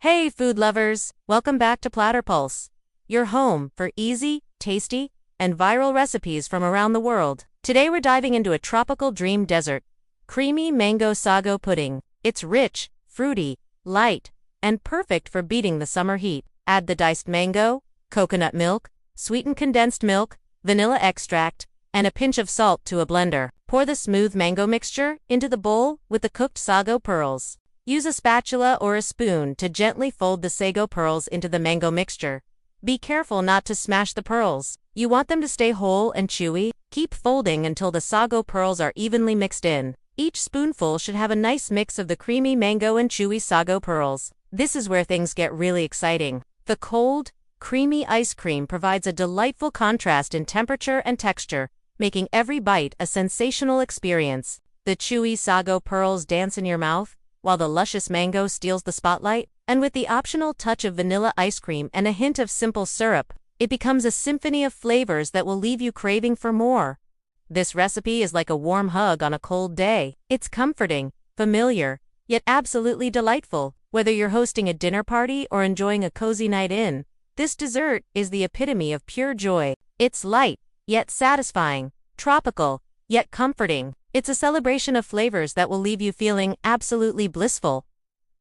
Hey food lovers, welcome back to PlatterPulse, your home for easy, tasty, and viral recipes from around the world. Today we're diving into a tropical dream dessert, creamy mango sago pudding. It's rich, fruity, light, and perfect for beating the summer heat. Add the diced mango, coconut milk, sweetened condensed milk, vanilla extract, and a pinch of salt to a blender. Pour the smooth mango mixture into the bowl with the cooked sago pearls. Use a spatula or a spoon to gently fold the sago pearls into the mango mixture. Be careful not to smash the pearls. You want them to stay whole and chewy. Keep folding until the sago pearls are evenly mixed in. Each spoonful should have a nice mix of the creamy mango and chewy sago pearls. This is where things get really exciting. The cold, creamy ice cream provides a delightful contrast in temperature and texture, making every bite a sensational experience. The chewy sago pearls dance in your mouth, while the luscious mango steals the spotlight, and with the optional touch of vanilla ice cream and a hint of simple syrup, it becomes a symphony of flavors that will leave you craving for more. This recipe is like a warm hug on a cold day. It's comforting, familiar, yet absolutely delightful. Whether you're hosting a dinner party or enjoying a cozy night in, this dessert is the epitome of pure joy. It's light, yet satisfying, tropical, yet comforting. It's a celebration of flavors that will leave you feeling absolutely blissful.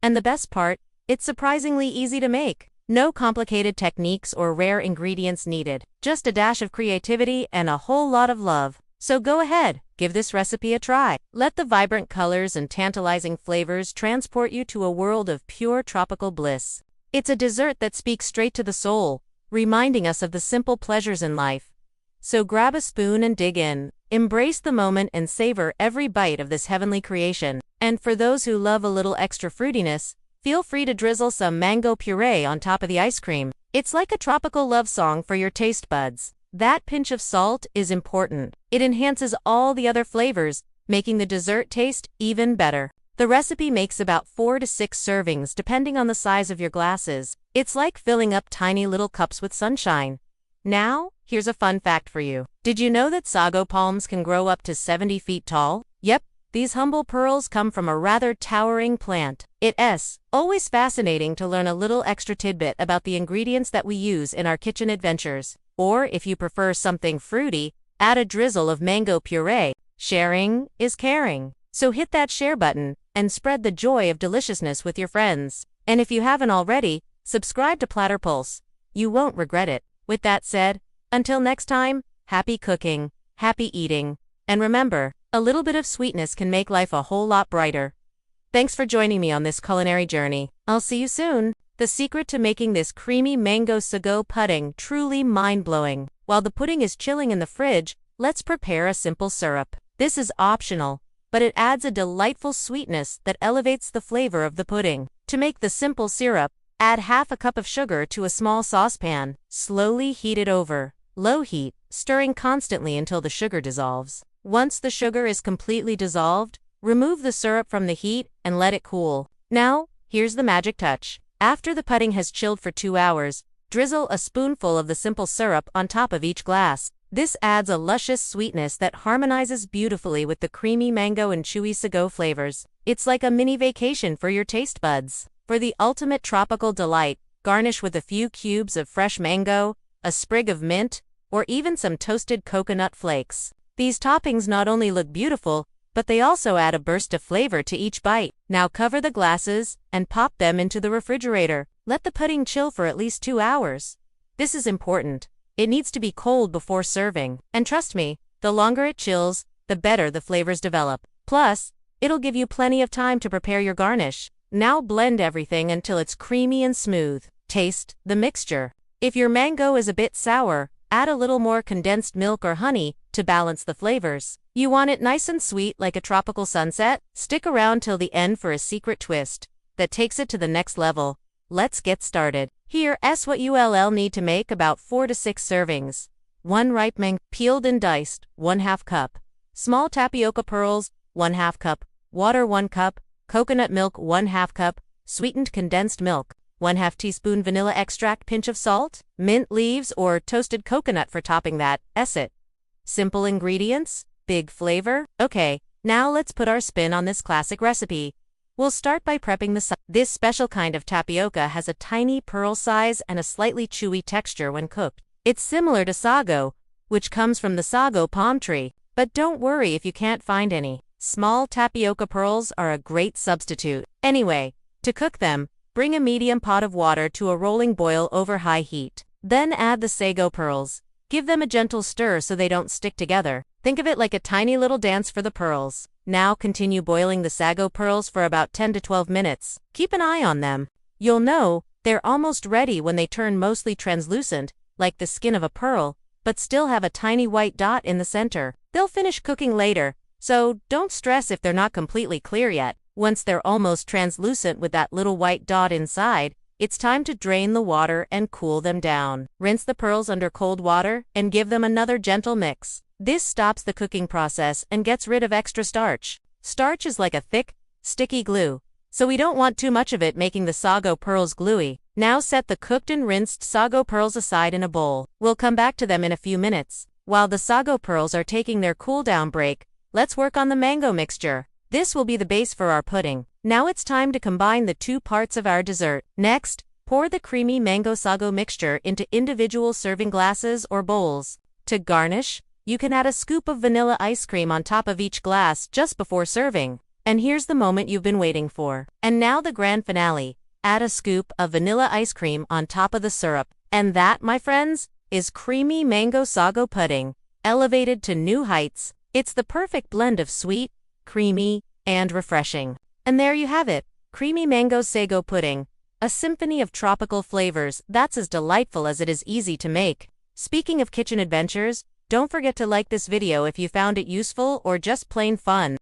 And the best part, it's surprisingly easy to make. No complicated techniques or rare ingredients needed. Just a dash of creativity and a whole lot of love. So go ahead, give this recipe a try. Let the vibrant colors and tantalizing flavors transport you to a world of pure tropical bliss. It's a dessert that speaks straight to the soul, reminding us of the simple pleasures in life. So grab a spoon and dig in. Embrace the moment and savor every bite of this heavenly creation. And for those who love a little extra fruitiness, feel free to drizzle some mango puree on top of the ice cream. It's like a tropical love song for your taste buds. That pinch of salt is important. It enhances all the other flavors, making the dessert taste even better. The recipe makes about 4 to 6 servings depending on the size of your glasses. It's like filling up tiny little cups with sunshine. Now, here's a fun fact for you. Did you know that sago palms can grow up to 70 feet tall? Yep, these humble pearls come from a rather towering plant. It's always fascinating to learn a little extra tidbit about the ingredients that we use in our kitchen adventures. Or if you prefer something fruity, add a drizzle of mango puree. Sharing is caring. So hit that share button and spread the joy of deliciousness with your friends. And if you haven't already, subscribe to PlatterPulse. You won't regret it. With that said, until next time, happy cooking, happy eating, and remember, a little bit of sweetness can make life a whole lot brighter. Thanks for joining me on this culinary journey. I'll see you soon. The secret to making this creamy mango sago pudding truly mind-blowing. While the pudding is chilling in the fridge, let's prepare a simple syrup. This is optional, but it adds a delightful sweetness that elevates the flavor of the pudding. To make the simple syrup, add half a cup of sugar to a small saucepan. Slowly heat it over low heat, stirring constantly until the sugar dissolves. Once the sugar is completely dissolved, remove the syrup from the heat and let it cool. Now, here's the magic touch. After the pudding has chilled for 2 hours, drizzle a spoonful of the simple syrup on top of each glass. This adds a luscious sweetness that harmonizes beautifully with the creamy mango and chewy sago flavors. It's like a mini vacation for your taste buds. For the ultimate tropical delight, garnish with a few cubes of fresh mango, a sprig of mint, or even some toasted coconut flakes. These toppings not only look beautiful, but they also add a burst of flavor to each bite. Now cover the glasses and pop them into the refrigerator. Let the pudding chill for at least 2 hours. This is important. It needs to be cold before serving. And trust me, the longer it chills, the better the flavors develop. Plus, it'll give you plenty of time to prepare your garnish. Now blend everything until it's creamy and smooth. Taste the mixture. If your mango is a bit sour, add a little more condensed milk or honey to balance the flavors. You want it nice and sweet like a tropical sunset? Stick around till the end for a secret twist that takes it to the next level. Let's get started. Here's what you'll need to make about 4 to 6 servings. 1 ripe mango, peeled and diced, 1/2 cup. Small tapioca pearls, 1/2 cup. Water, 1 cup. Coconut milk, 1/2 cup. Sweetened condensed milk, 1/2 teaspoon vanilla extract, pinch of salt, mint leaves or toasted coconut for topping that. It. Simple ingredients, big flavor. Okay, now let's put our spin on this classic recipe. We'll start by prepping the sago. This special kind of tapioca has a tiny pearl size and a slightly chewy texture when cooked. It's similar to sago, which comes from the sago palm tree, but don't worry if you can't find any. Small tapioca pearls are a great substitute. Anyway, to cook them, bring a medium pot of water to a rolling boil over high heat. Then add the sago pearls. Give them a gentle stir so they don't stick together. Think of it like a tiny little dance for the pearls. Now continue boiling the sago pearls for about 10 to 12 minutes. Keep an eye on them. You'll know they're almost ready when they turn mostly translucent, like the skin of a pearl, but still have a tiny white dot in the center. They'll finish cooking later, so don't stress if they're not completely clear yet. Once they're almost translucent with that little white dot inside, it's time to drain the water and cool them down. Rinse the pearls under cold water and give them another gentle mix. This stops the cooking process and gets rid of extra starch. Starch is like a thick, sticky glue, so we don't want too much of it making the sago pearls gluey. Now set the cooked and rinsed sago pearls aside in a bowl. We'll come back to them in a few minutes. While the sago pearls are taking their cool-down break, let's work on the mango mixture. This will be the base for our pudding. Now it's time to combine the two parts of our dessert. Next, pour the creamy mango sago mixture into individual serving glasses or bowls. To garnish, you can add a scoop of vanilla ice cream on top of each glass just before serving. And here's the moment you've been waiting for. And now the grand finale. Add a scoop of vanilla ice cream on top of the syrup. And that, my friends, is creamy mango sago pudding, elevated to new heights. It's the perfect blend of sweet, creamy, and refreshing. And there you have it, creamy mango sago pudding, a symphony of tropical flavors that's as delightful as it is easy to make. Speaking of kitchen adventures, don't forget to like this video if you found it useful or just plain fun.